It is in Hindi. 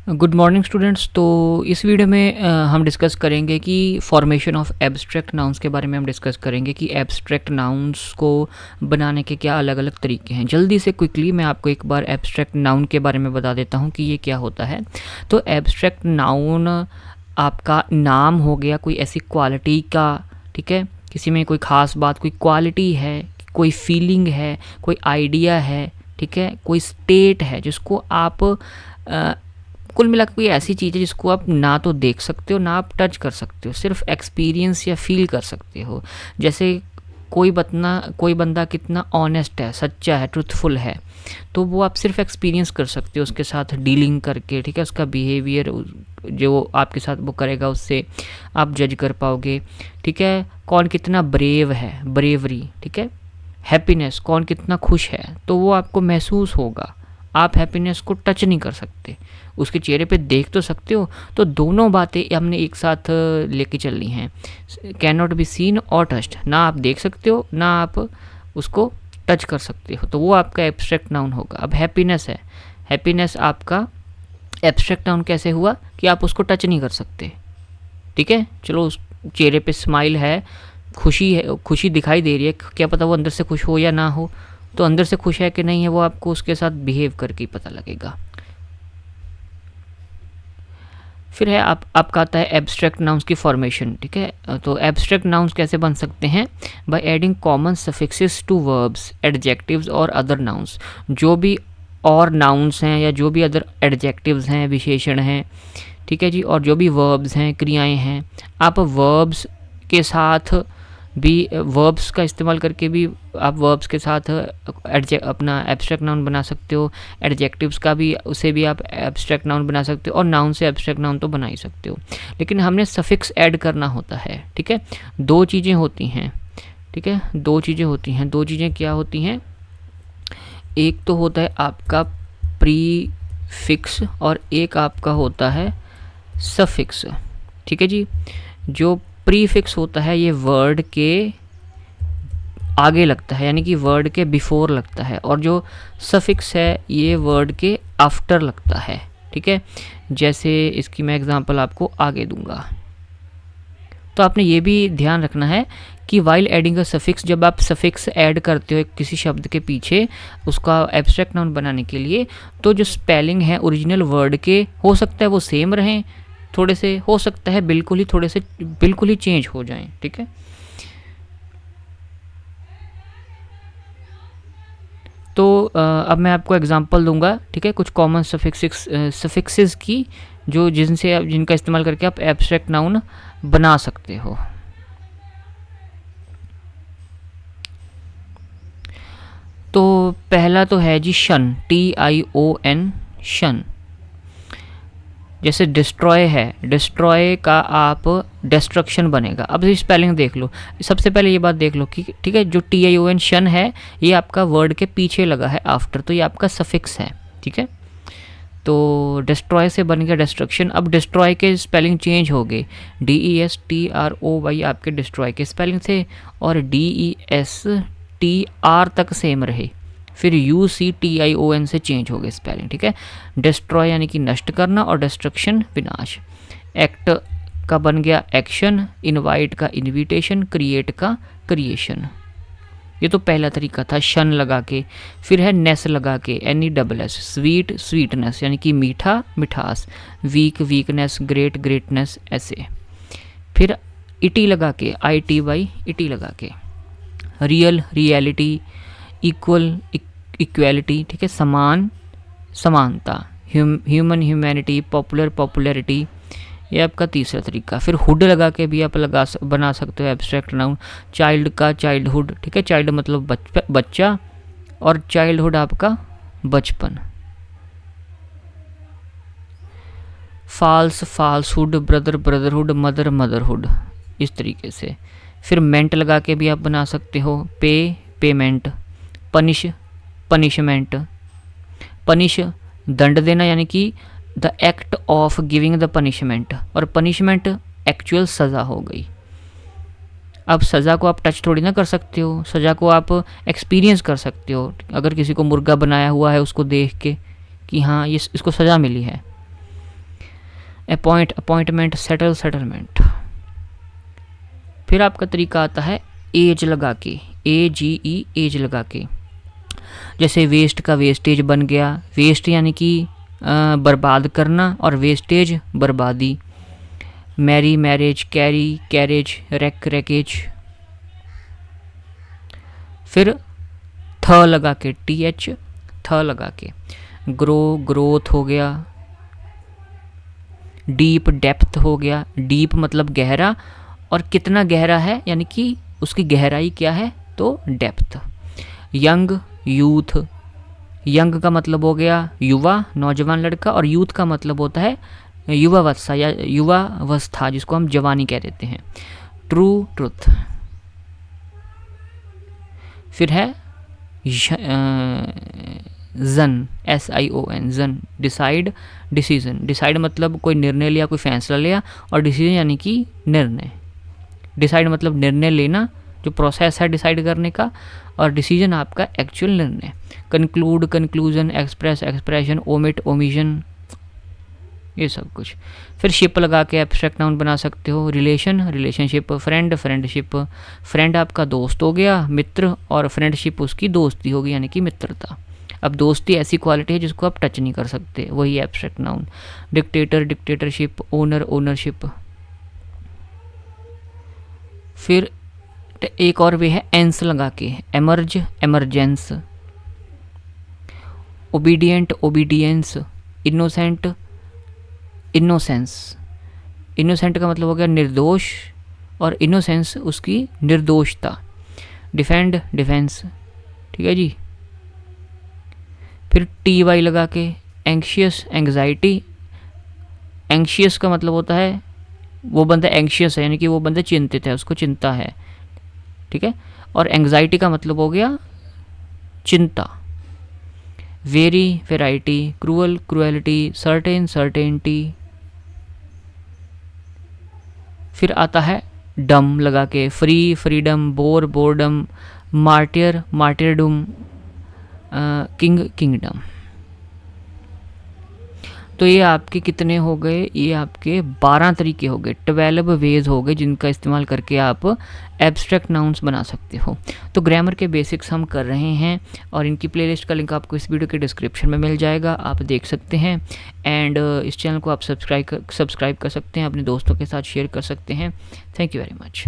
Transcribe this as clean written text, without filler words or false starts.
Good morning students. तो इस वीडियो में हम डिस्कस करेंगे कि फॉर्मेशन ऑफ एब्स्ट्रैक्ट नाउन्स के बारे में हम डिस्कस करेंगे कि एब्स्ट्रैक्ट नाउन्स को बनाने के क्या अलग अलग तरीके हैं। जल्दी से क्विकली मैं आपको एक बार एब्स्ट्रैक्ट नाउन के बारे में बता देता हूँ कि ये क्या होता है। तो एब्स्ट्रैक्ट नाउन आपका नाम हो गया कोई ऐसी क्वालिटी का, ठीक है, किसी में कोई ख़ास बात, कोई क्वालिटी है, कोई फीलिंग है, कोई आइडिया है, ठीक है, कोई स्टेट है जिसको आप कुल मिला के कोई ऐसी चीज़ है जिसको आप ना तो देख सकते हो ना आप टच कर सकते हो, सिर्फ एक्सपीरियंस या फील कर सकते हो। जैसे कोई बंदा कितना ऑनेस्ट है, सच्चा है, ट्रुथफुल है, तो वो आप सिर्फ एक्सपीरियंस कर सकते हो उसके साथ डीलिंग करके, ठीक है। उसका बिहेवियर जो आपके साथ वो करेगा उससे आप जज कर पाओगे, ठीक है। कौन कितना ब्रेव है, ब्रेवरी, ठीक है। हैप्पीनेस, कौन कितना खुश है, तो वो आपको महसूस होगा। आप हैप्पीनेस को टच नहीं कर सकते, उसके चेहरे पे देख तो सकते हो। तो दोनों बातें हमने एक साथ लेके चलनी हैं। कैन नॉट बी सीन और टच्ड, ना आप देख सकते हो ना आप उसको टच कर सकते हो, तो वो आपका एब्स्ट्रैक्ट नाउन होगा। अब हैप्पीनेस है, हैप्पीनेस आपका एब्स्ट्रैक्ट नाउन कैसे हुआ कि आप उसको टच नहीं कर सकते, ठीक है। चलो उस चेहरे पे स्माइल है, खुशी है, खुशी दिखाई दे रही है, क्या पता वो अंदर से खुश हो या ना हो, तो अंदर से खुश है कि नहीं है वो आपको उसके साथ बिहेव करके ही पता लगेगा। फिर है आपका आता है एब्स्ट्रैक्ट नाउन्स की फॉर्मेशन, ठीक है। तो एब्स्ट्रैक्ट नाउन्स कैसे बन सकते हैं? By adding common suffixes to verbs, adjectives और अदर नाउन्स। जो भी और नाउन्स हैं या जो भी अदर एडजेक्टिव्स हैं, विशेषण हैं, ठीक है जी, और जो भी वर्ब्स हैं, क्रियाएं हैं, आप वर्ब्स के साथ भी, वर्ब्स का इस्तेमाल करके भी आप वर्ब्स के साथ अपना एब्स्ट्रैक्ट नाउन बना सकते हो। एडजेक्टिव्स का भी, उसे भी आप एब्स्ट्रैक्ट नाउन बना सकते हो, और नाउन से एब्स्ट्रैक्ट नाउन तो बना ही सकते हो, लेकिन हमने सफिक्स ऐड करना होता है, ठीक है। दो चीज़ें होती हैं, ठीक है, दो चीज़ें होती हैं। दो चीज़ें क्या होती हैं? एक तो होता है आपका प्रीफिक्स और एक आपका होता है सफिक्स, ठीक है जी। जो प्रीफिक्स होता है ये वर्ड के आगे लगता है, यानी कि वर्ड के बिफोर लगता है, और जो सफिक्स है ये वर्ड के आफ्टर लगता है, ठीक है। जैसे इसकी मैं एग्जांपल आपको आगे दूंगा। तो आपने ये भी ध्यान रखना है कि वाइल एडिंग अ सफिक्स, जब आप सफिक्स ऐड करते हो किसी शब्द के पीछे उसका एब्स्ट्रैक्ट नाउन बनाने के लिए, तो जो स्पेलिंग है ओरिजिनल वर्ड के हो सकता है वो सेम रहें, थोड़े से हो सकता है बिल्कुल ही चेंज हो जाएं, ठीक है। तो अब मैं आपको एग्जांपल दूंगा, ठीक है, कुछ कॉमन सफिक्सेस की, जिनका इस्तेमाल करके आप एब्स्ट्रैक्ट नाउन बना सकते हो। तो पहला तो है जी शन, TION, शन। जैसे डिस्ट्रॉय है, डिस्ट्रॉय का आप डिस्ट्रक्शन बनेगा। अब ये स्पेलिंग देख लो, सबसे पहले ये बात देख लो कि ठीक है, जो TION शन है ये आपका वर्ड के पीछे लगा है आफ्टर, तो ये आपका सफिक्स है, ठीक है। तो डिस्ट्रॉय से बन गया डिस्ट्रक्शन। अब डिस्ट्रॉय के स्पेलिंग चेंज हो गए, DESTROY आपके डिस्ट्रॉय के स्पेलिंग थे, और DESTR तक सेम रहे, फिर UCTION से चेंज हो गए स्पेलिंग, ठीक है। डिस्ट्रॉय यानी कि नष्ट करना, और डिस्ट्रक्शन विनाश। एक्ट का बन गया एक्शन, इनवाइट का इनविटेशन, क्रिएट का क्रिएशन। ये तो पहला तरीका था शन लगा के। फिर है नेस लगा के, NESS, स्वीट स्वीटनेस यानी कि मीठा मिठास, वीक वीकनेस, ग्रेट ग्रेटनेस, ऐसे। फिर इटी लगा के, ITY इटी लगा के। रियल रियलिटी, इक्वल इक्वालिटी, ठीक है, समान समानता, ह्यूमन ह्यूमैनिटी, पॉपुलर पॉपुलैरिटी, ये आपका तीसरा तरीका। फिर हुड लगा के भी आप बना सकते हो एब्स्ट्रैक्ट नाउन। चाइल्ड का चाइल्डहुड, ठीक है, चाइल्ड मतलब बच्चा, और चाइल्डहुड आपका बचपन। False falsehood, brother brotherhood, mother motherhood, इस तरीके से। फिर मेंट लगा के भी आप बना सकते हो, पेमेंट, पनिश पनिशमेंट, पनिश दंड देना यानी कि the act of giving the punishment, और पनिशमेंट एक्चुअल सज़ा हो गई। अब सज़ा को आप टच थोड़ी ना कर सकते हो, सज़ा को आप एक्सपीरियंस कर सकते हो। अगर किसी को मुर्गा बनाया हुआ है उसको देख के कि हाँ ये इसको सज़ा मिली है, अपॉइंट अपॉइंटमेंट, सेटल सेटलमेंट। फिर आपका तरीका आता है एज लगा के, AGE एज लगा के। जैसे वेस्ट का वेस्टेज बन गया, वेस्ट यानी कि बर्बाद करना और वेस्टेज बर्बादी। Marry marriage, carry carriage, rack rackage. फिर थ लगा के, TH थ लगा के, ग्रो ग्रोथ हो गया। डीप डेप्थ हो गया, डीप मतलब गहरा और कितना गहरा है यानी कि उसकी गहराई क्या है तो डेप्थ। यंग यूथ, यंग का मतलब हो गया युवा नौजवान लड़का और यूथ का मतलब होता है युवावस्था या युवावस्था जिसको हम जवानी कह देते हैं। True truth. फिर है जन, SION जन, डिसाइड डिसीजन। डिसाइड मतलब कोई निर्णय लिया, कोई फैसला लिया और डिसीजन यानी कि निर्णय। डिसाइड मतलब निर्णय लेना, जो प्रोसेस है डिसाइड करने का, और डिसीजन आपका एक्चुअल निर्णय। Conclude conclusion, express expression, omit omission, ये सब कुछ। फिर शिप लगा के एब्स्ट्रैक्ट नाउन बना सकते हो। Relation relationship, friend friendship, friend आपका दोस्त हो गया, मित्र, और फ्रेंडशिप उसकी दोस्ती होगी यानी कि मित्रता। अब दोस्ती ऐसी क्वालिटी है जिसको आप टच नहीं कर सकते, वही abstract noun. Dictator dictatorship, owner ownership. फिर एक और वे है एंस लगा के, emerge emergence. Obedient obedience, innocent innocence. Innocent का मतलब हो गया निर्दोष और इनोसेंस उसकी निर्दोषता। डिफेंड डिफेंस, ठीक है जी। फिर TY लगा के एंग्शियस एंग्जाइटी। एंग्शियस का मतलब होता है वो बंदा एंग्शियस है यानी कि वो बंदा चिंतित है, उसको चिंता है, ठीक है। और एंग्जाइटी का मतलब हो गया चिंता। Very variety, cruel cruelty, certain certainty. फिर आता है डम लगा के, free freedom, bore boredom, martyr martyrdom, king kingdom. तो ये आपके कितने हो गए, ये आपके 12 तरीके हो गए, 12 वेज हो गए जिनका इस्तेमाल करके आप एब्स्ट्रैक्ट नाउन्स बना सकते हो। तो ग्रामर के बेसिक्स हम कर रहे हैं और इनकी प्लेलिस्ट का लिंक आपको इस वीडियो के डिस्क्रिप्शन में मिल जाएगा, आप देख सकते हैं। एंड इस चैनल को आप सब्सक्राइब कर सकते हैं, अपने दोस्तों के साथ शेयर कर सकते हैं। Thank you very much.